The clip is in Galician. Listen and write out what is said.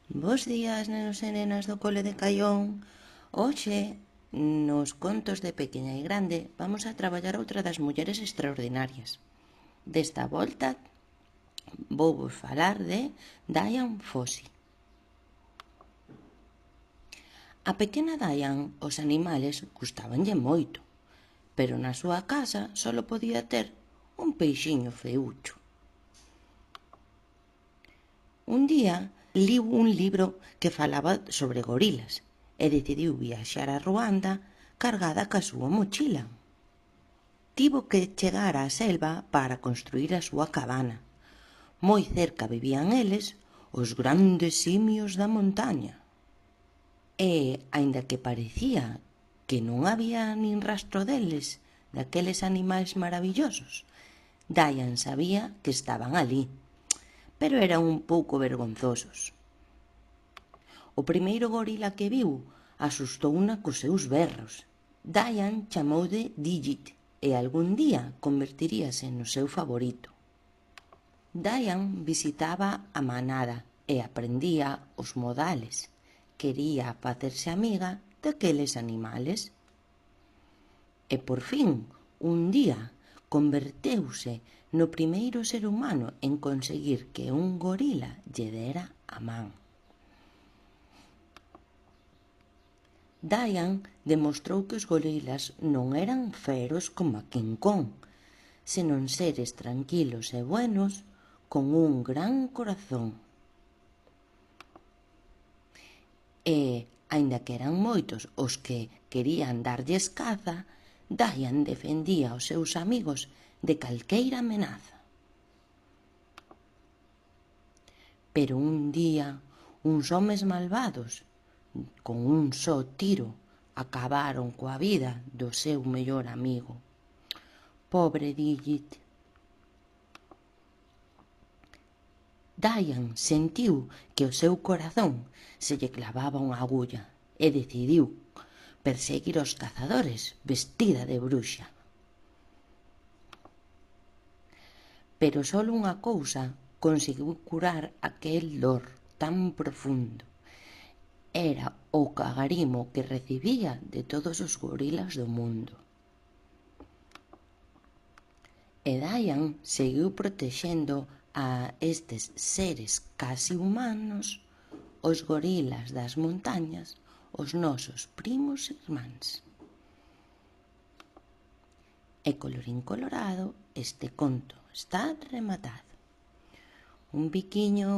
Bos días, nenos e nenas do cole de Caión. Hoxe, nos contos de Pequeña e Grande, vamos a traballar outra das mulleres extraordinarias. Desta volta, vou vos falar de Dian Fossey. A pequena Dian os animales gustabanlle moito, pero na súa casa só podía ter un peixiño feucho. Un día liu un libro que falaba sobre gorilas e decidiu viaxar a Ruanda cargada ca súa mochila. Tivo que chegar á selva para construir a súa cabana. Moi cerca vivían eles, os grandes simios da montaña. E, aínda que parecía que non había nin rastro deles, daqueles animais maravillosos, Dian sabía que estaban alí, pero eran un pouco vergonzosos. O primeiro gorila que viu asustouna cos seus berros. Dian chamou de Digit e algún día convertiríase no seu favorito. Dian visitaba a manada e aprendía os modales. Quería facerse amiga daqueles animales. E por fin, un día, converteuse no primeiro ser humano en conseguir que un gorila lle dera a man. Dian demostrou que os gorilas non eran feros como a King Kong, senón seres tranquilos e buenos con un gran corazón. E, aínda que eran moitos os que querían darlles caza, Dian defendía os seus amigos de calqueira amenaza. Pero un día, uns homes malvados, con un só tiro, acabaron coa vida do seu mellor amigo. Pobre Digit. Dian sentiu que o seu corazón se lle clavaba unha agulla e decidiu perseguir os cazadores vestida de bruxa. Pero só unha cousa conseguiu curar aquel dor tan profundo. Era o cagarimo que recibía de todos os gorilas do mundo. E Dian seguiu protexendo a estes seres casi humanos, os gorilas das montañas, os nosos primos irmáns. E colorín colorado, este conto está rematado. Un biquiño.